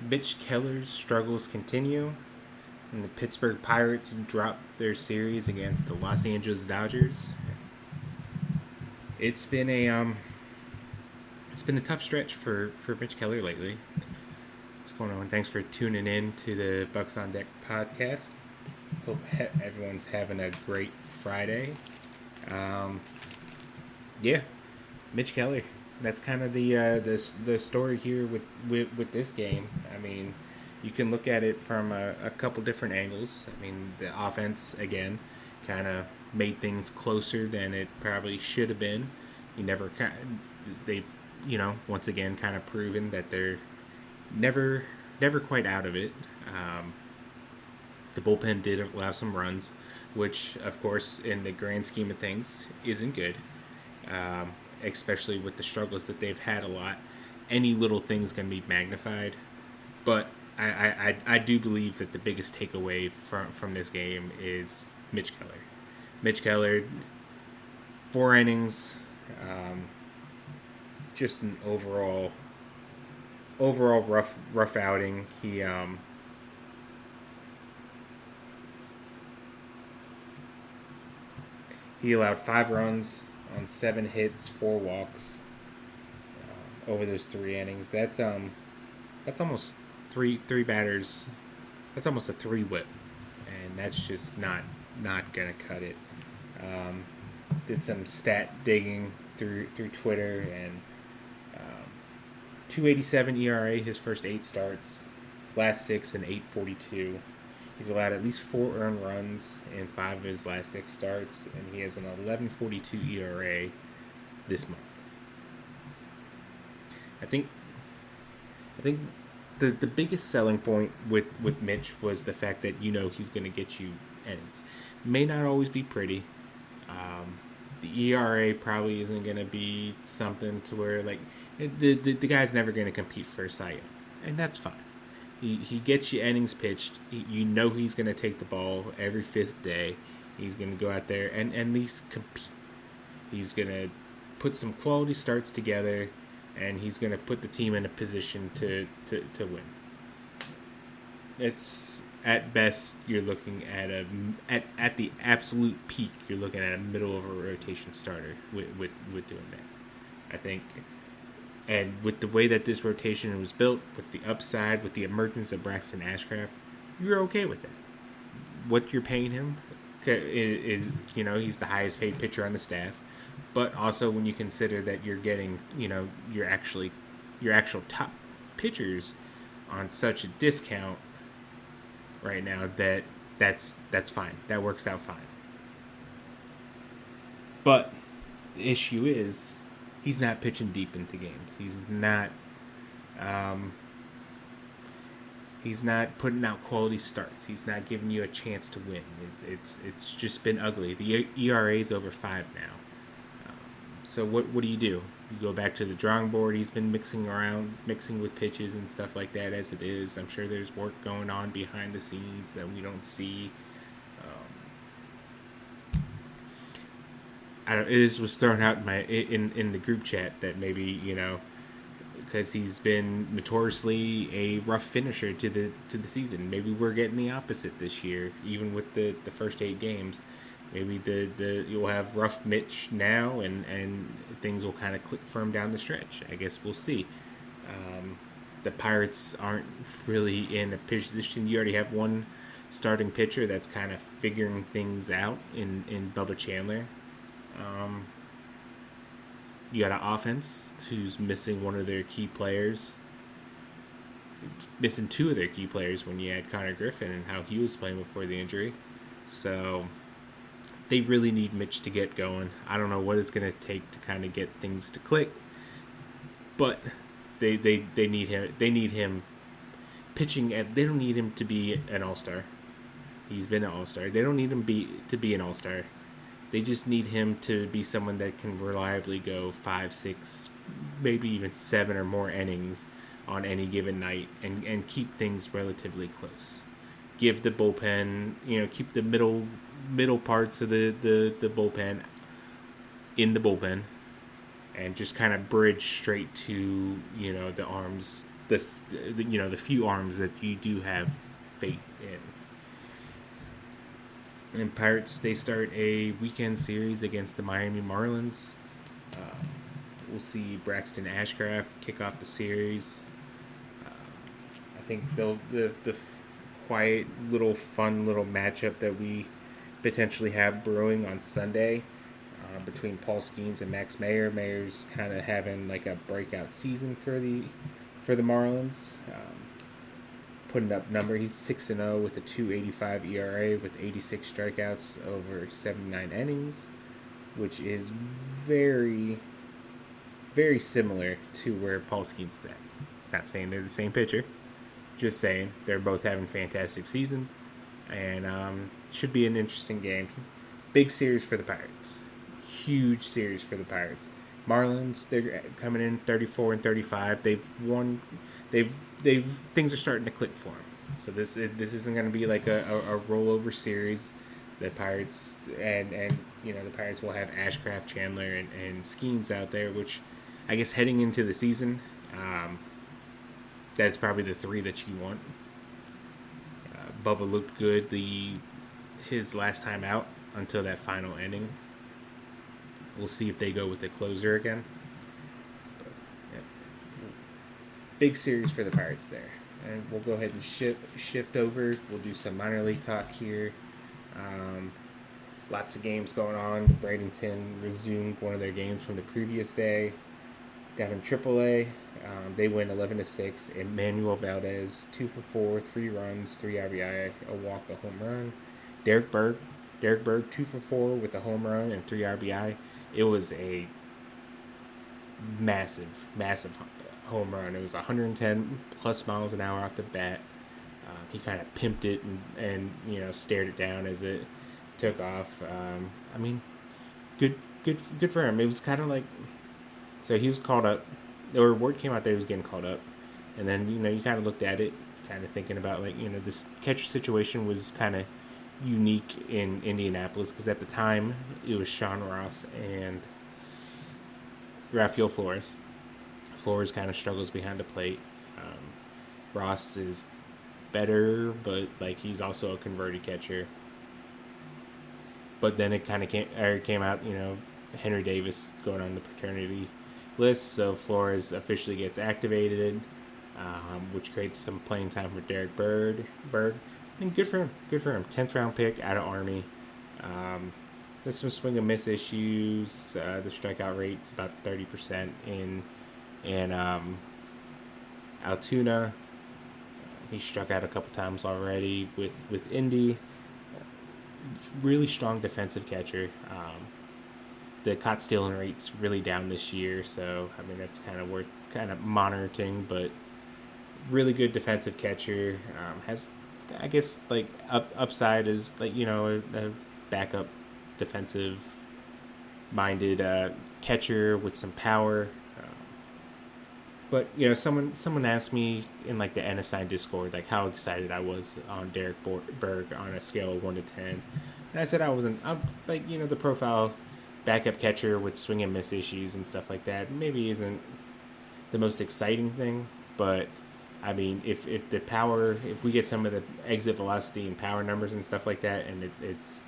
Mitch Keller's struggles continue, and the Pittsburgh Pirates drop their series against the Los Angeles Dodgers. It's been a it's been a tough stretch for Mitch Keller lately. What's going on? Thanks for tuning in to the Bucks on Deck podcast. Hope everyone's having a great Friday. Um, yeah, Mitch Keller. That's kind of the story here with this game. I mean, you can look at it from a couple different angles. I mean, the offense again kind of made things closer than it probably should have been. You never they've once again kind of proven that they're never quite out of it. The bullpen did allow some runs, which of course in the grand scheme of things isn't good. Especially with the struggles that they've had a lot. Any little thing's going to be magnified. But I do believe that the biggest takeaway from this game is Mitch Keller. Mitch Keller, 4 innings, just an overall rough outing. He allowed 5 runs on 7 hits, 4 walks over those 3 innings. That's almost three batters. That's almost a 3 whip, and that's just not gonna cut it. Did some stat digging through Twitter, and 2.87 ERA his first 8 starts. His last 6 and 8.42. He's allowed at least 4 earned runs in 5 of his last 6 starts, and he has an 11.42 ERA this month. I think the biggest selling point with Mitch was the fact that he's going to get you innings. May not always be pretty. The ERA probably isn't going to be something to where the guy's never going to compete for a Cy Young, and that's fine. He gets you innings pitched. He's going to take the ball every 5th day. He's going to go out there and at least compete. He's going to put some quality starts together, and he's going to put the team in a position to win. It's at best you're looking at at the absolute peak. You're looking at a middle of a rotation starter with doing that. I think. And with the way that this rotation was built, with the upside, with the emergence of Braxton Ashcraft, you're okay with that. What you're paying him is he's the highest paid pitcher on the staff. But also when you consider that you're getting, your actual top pitchers on such a discount right now, that's fine. That works out fine. But the issue is, he's not pitching deep into games. He's not putting out quality starts. He's not giving you a chance to win. It's just been ugly. The ERA is over 5 now. So what do? You go back to the drawing board. He's been mixing with pitches and stuff like that as it is. I'm sure there's work going on behind the scenes that we don't see. It was thrown out in the group chat that maybe because he's been notoriously a rough finisher to the season. Maybe we're getting the opposite this year, even with the first 8 games. Maybe you'll have rough Mitch now, and things will kind of click firm down the stretch. I guess we'll see. The Pirates aren't really in a position. You already have one starting pitcher that's kind of figuring things out in Bubba Chandler. You got an offense who's missing one of their key players. Missing 2 of their key players when you add Connor Griffin and how he was playing before the injury. So they really need Mitch to get going. I don't know what it's going to take to kind of get things to click, but they need him. They need him pitching. They don't need him to be an all-star. He's been an all-star. They don't need him to be an all-star. They just need him to be someone that can reliably go 5, 6, maybe even 7 or more innings on any given night and keep things relatively close. Give the bullpen, keep the middle parts of the bullpen in the bullpen, and just kind of bridge straight to the arms the few arms that you do have faith in. And Pirates, they start a weekend series against the Miami Marlins. We'll see Braxton Ashcraft kick off the series. I think the quiet little fun little matchup that we potentially have brewing on Sunday between Paul Skeens and Max Meyer. Mayer's kind of having like a breakout season for the Marlins. Putting up number. He's 6-0 with a 2.85 ERA with 86 strikeouts over 79 innings, which is very, very similar to where Paul Skeens is at. Not saying they're the same pitcher, just saying they're both having fantastic seasons, and should be an interesting game. Big series for the Pirates. Huge series for the Pirates. Marlins, they're coming in 34-35. They've won. They've things are starting to click for them. So this isn't going to be like a rollover series. The Pirates and the Pirates will have Ashcraft, Chandler, and Skeens out there, which I guess heading into the season, that's probably the three that you want. Bubba looked good his last time out until that final inning. We'll see if they go with the closer again. But, yeah. Big series for the Pirates there. And we'll go ahead and shift over. We'll do some minor league talk here. Lots of games going on. Bradenton resumed one of their games from the previous day. Down in AAA, they win 11-6. Emmanuel Valdez 2-for-4, 3 runs, 3 RBI, a walk, a home run. Derek Berg 2-for-4 with a home run and 3 RBI. It was a massive home run. It was 110 plus miles an hour off the bat. He kind of pimped it and stared it down as it took off. I mean, good for him. It was kind of like, so he was called up, or word came out that he was getting called up, and then you kind of looked at it, kind of thinking about this catcher situation was kind of unique in Indianapolis because at the time it was Sean Ross and Rafael Flores. Flores kind of struggles behind the plate. Ross is better, but he's also a converted catcher. But then it kind of came out, Henry Davis going on the paternity list, so Flores officially gets activated, which creates some playing time for Derek Berg. And good for him. 10th round pick out of Army. There's some swing and miss issues. The strikeout rate's about 30% in Altoona. He struck out a couple times already with Indy. Really strong defensive catcher. The caught stealing rate's really down this year, so that's kind of worth monitoring. But really good defensive catcher. Has, I guess, upside is a backup defensive minded catcher with some power. But someone asked me in the Enestein Discord how excited I was on Derek Berg on a scale of 1 to 10, and I said I wasn't. The profile backup catcher with swing and miss issues and stuff like that maybe isn't the most exciting thing, but if the power, if we get some of the exit velocity and power numbers and stuff like that, and it's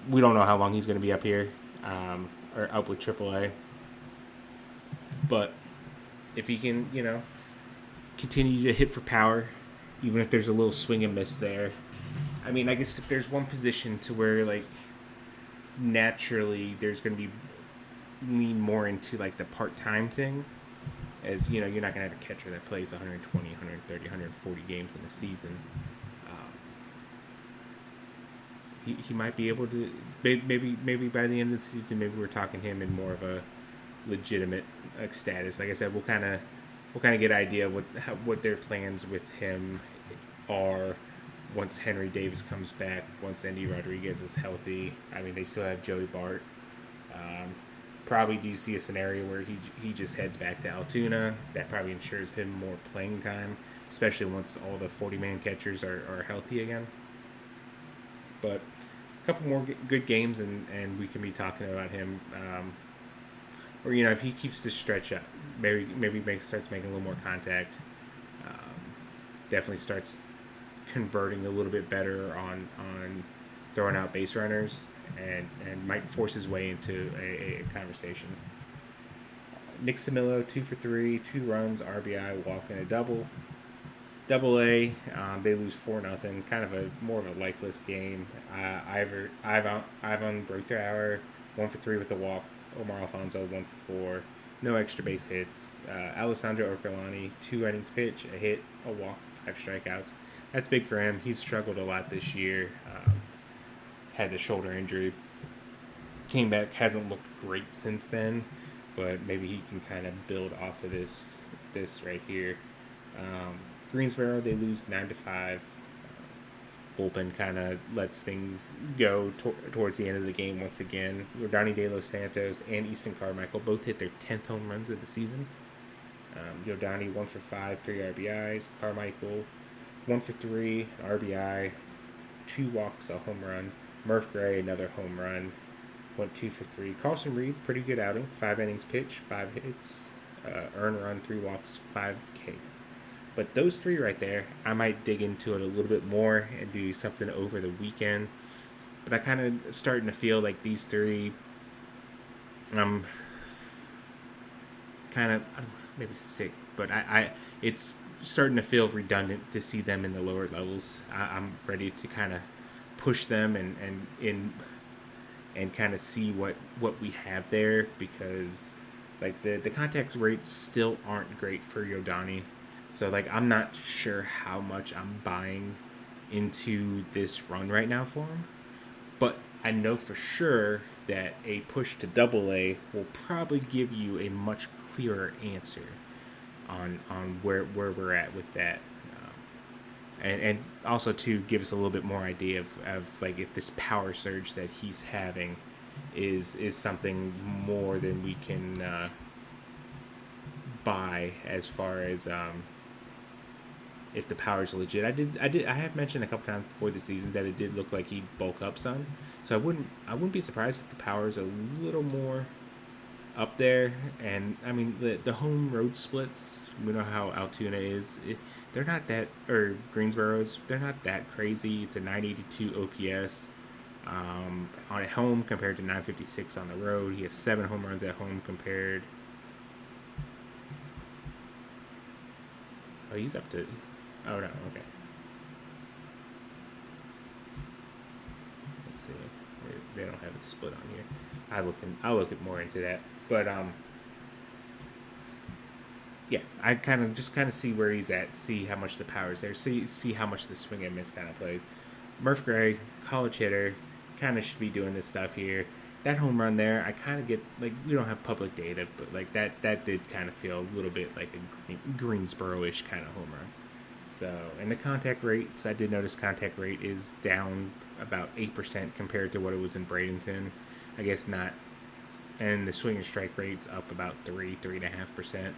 we don't know how long he's going to be up here, or up with AAA, but if he can, continue to hit for power, even if there's a little swing and miss there. I guess if there's one position to where, naturally there's going to be lean more into, the part-time thing, as, you're not going to have a catcher that plays 120, 130, 140 games in a season. He might be able to, maybe by the end of the season, maybe we're talking him in more of a legitimate status. Like I said, we'll kind of get an idea what their plans with him are once Henry Davis comes back, once Andy Rodriguez is healthy. They still have Joey Bart. Probably do see a scenario where he just heads back to Altoona. That probably ensures him more playing time, especially once all the 40-man catchers are healthy again. But a couple more good games, and we can be talking about him. or if he keeps this stretch up, maybe starts making a little more contact. Definitely starts converting a little bit better on throwing out base runners, and might force his way into a conversation. Nick Samillo, 2 for 3, 2 runs, RBI, walk, and a double. Double A, they lose 4-0. Kind of a more of a lifeless game. Ivan broke their hour, 1 for 3 with a walk. Omar Alfonso, 1 for 4. No extra base hits. Alessandro Orcolani, 2 innings pitch, a hit, a walk, 5 strikeouts. That's big for him. He's struggled a lot this year. Had the shoulder injury. Came back, hasn't looked great since then, but maybe he can kind of build off of this right here. Greensboro, they lose 9-5. Bullpen kind of lets things go towards the end of the game once again. Rodani De Los Santos and Easton Carmichael both hit their 10th home runs of the season. Yodani 1 for 5, 3 RBIs. Carmichael 1 for 3, an RBI, 2 walks, a home run. Murph Gray, another home run, went 2 for 3. Carlson Reed, pretty good outing. 5 innings pitched, 5 hits, earned run, 3 walks, 5 Ks. But those 3 right there, I might dig into it a little bit more and do something over the weekend. But I kind of starting to feel like these 3, I'm kind of maybe sick, but it's starting to feel redundant to see them in the lower levels. I'm ready to kind of push them and kind of see what we have there, because like the contact rates still aren't great for Yodani. So like I'm not sure how much I'm buying into this run right now for him. But I know for sure that a push to Double A will probably give you a much clearer answer on where we're at with that. And also to give us a little bit more idea of like if this power surge that he's having is something more than we can buy, as far as if the power's legit. I have mentioned a couple times before the season that it did look like he'd bulk up some. So I wouldn't be surprised if the power's a little more up there. And I mean the home road splits, we know how Altoona is. They're not that, or Greensboro's, they're not that crazy. It's a 982 OPS on at home compared to 956 on the road. He has 7 home runs at home compared. Oh, he's up to. Oh no, okay. Let's see. They don't have it split on here. I'll look at more into that, but yeah, I kind of see where he's at, see how much the power's there, see how much the swing and miss kind of plays. Murph Gray, college hitter, kind of should be doing this stuff here. That home run there, I kind of get, like, we don't have public data, but like that did kind of feel a little bit like a Greensboro-ish kind of home run. So, and the contact rates, I did notice contact rate is down about 8% compared to what it was in Bradenton. I guess not. And the swing and strike rate's up about 3.5%.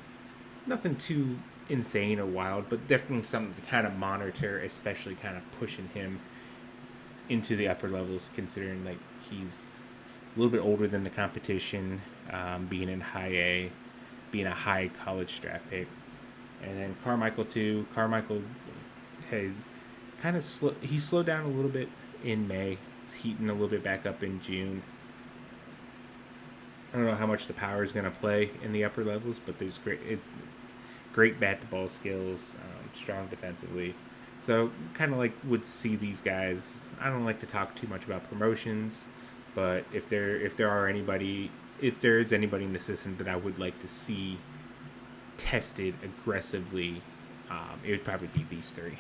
Nothing too insane or wild, but definitely something to kind of monitor, especially kind of pushing him into the upper levels, considering like he's a little bit older than the competition, being in high A, being a high college draft pick. And then Carmichael too. Carmichael has kind of he slowed down a little bit in May. It's heating a little bit back up in June. I don't know how much the power is going to play in the upper levels, but it's great bat to ball skills, strong defensively. So kind of like would see these guys. I don't like to talk too much about promotions, but if there is anybody in the system that I would like to see tested aggressively, it would probably be these 3.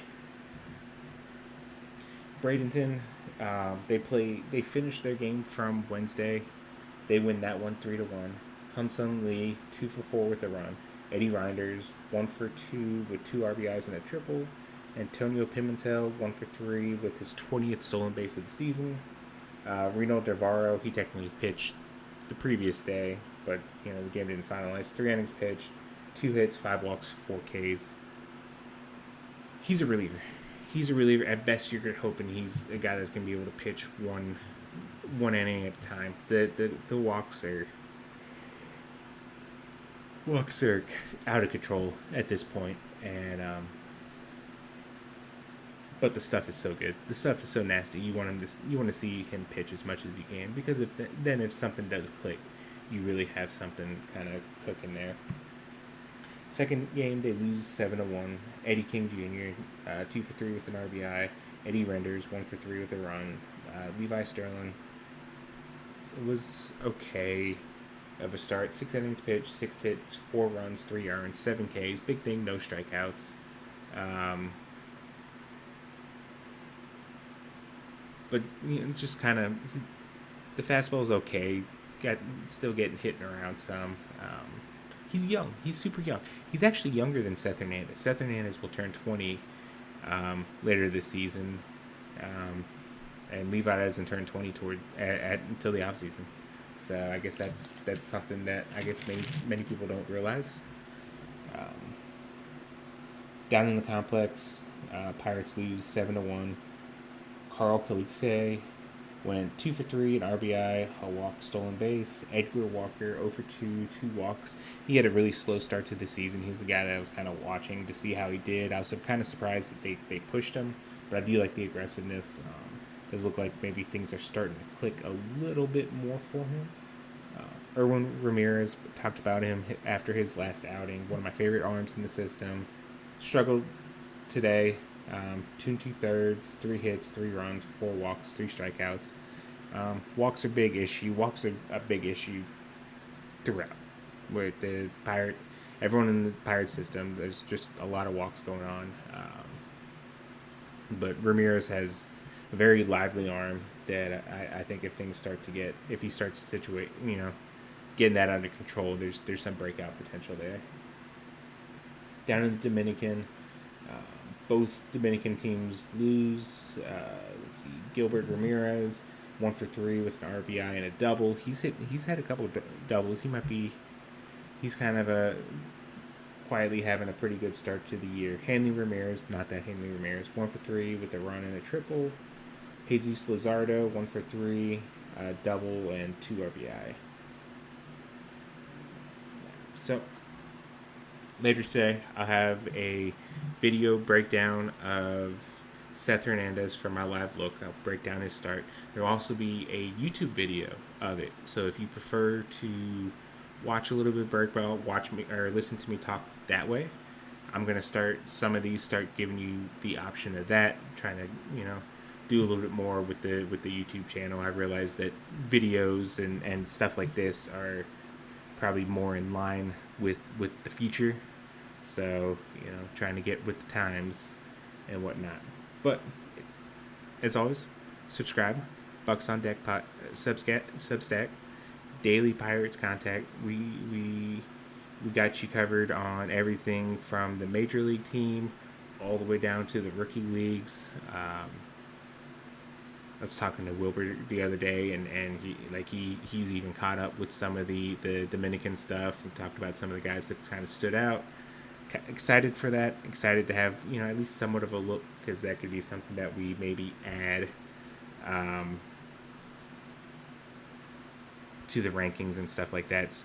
Bradenton, they finished their game from Wednesday. They win that one 3-1. Hyun-Sung Lee 2 for 4 with a run. Eddie Reinders 1 for 2 with 2 RBIs and a triple. Antonio Pimentel 1 for 3 with his 20th stolen base of the season. Reno Devarro, he technically pitched the previous day, but the game didn't finalize. 3 innings pitched, 2 hits, 5 walks, 4 Ks. He's a reliever. At best, you're hoping he's a guy that's going to be able to pitch one inning at a time. The walks are Walks are out of control at this point, and but the stuff is so good. The stuff is so nasty. You want to see him pitch as much as he can, because then if something does click, you really have something kind of cooking there. Second game, they lose 7-1. Eddie King Jr. 2 for 3 with an RBI. Eddie Renders 1 for 3 with a run. Levi Sterling, it was okay of a start. 6 innings pitched, 6 hits, 4 runs, 3 earned, 7 Ks. Big thing, no strikeouts. But just kind of the fastball's okay. Still getting hit around some. He's young. He's super young. He's actually younger than Seth Hernandez. Seth Hernandez will turn 20 later this season, and Levi doesn't turn 20 until the offseason. So I guess that's something that I guess many people don't realize. Down in the complex, Pirates lose 7-1. Carl Pelisse went 2 for 3, an RBI, a walk, stolen base. Edgar Walker 0 for 2, 2 walks. He had a really slow start to the season. He was the guy that I was kind of watching to see how he did. I was kind of surprised that they pushed him, but I do like the aggressiveness. Does look like maybe things are starting to click a little bit more for him. Erwin Ramirez, talked about him after his last outing. One of my favorite arms in the system. Struggled today. 2 2/3, 3 hits, 3 runs, 4 walks, 3 strikeouts. Walks are big issue. Walks are a big issue throughout. With the everyone in the Pirate system, there's just a lot of walks going on. But Ramirez has a very lively arm that I think if he starts to situate, getting that under control, there's some breakout potential there. Down in the Dominican, both Dominican teams lose. Let's see, Gilbert Ramirez 1 for 3 with an RBI and a double. He's had a couple of doubles. He's kind of quietly having a pretty good start to the year. Hanley Ramirez, not that Hanley Ramirez, 1 for 3 with a run and a triple. Jesus Luzardo 1 for 3, a double and 2 RBI. So later today, I'll have a video breakdown of Seth Hernandez from my live look. I'll break down his start. There will also be a YouTube video of it. So if you prefer to watch a little bit of breakball, watch me or listen to me talk that way, I'm gonna start giving you the option of that. Trying to do a little bit more with the YouTube channel. I realize that videos and stuff like this are probably more in line with the future. So, trying to get with the times and whatnot. But, as always, subscribe. Bucks on Deck Substack. Daily Pirates contact. We got you covered on everything from the Major League team all the way down to the rookie leagues. I was talking to Wilbur the other day, and he's even caught up with some of the Dominican stuff. We talked about some of the guys that kind of stood out. Excited for that. Excited to have at least somewhat of a look, because that could be something that we maybe add to the rankings and stuff like that.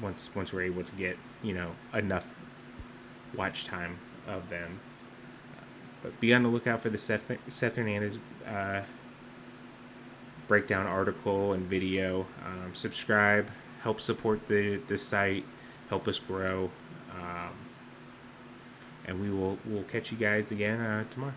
Once we're able to get enough watch time of them. But be on the lookout for the Seth Hernandez breakdown article and video. Subscribe, help support the site, help us grow, and we'll catch you guys again tomorrow.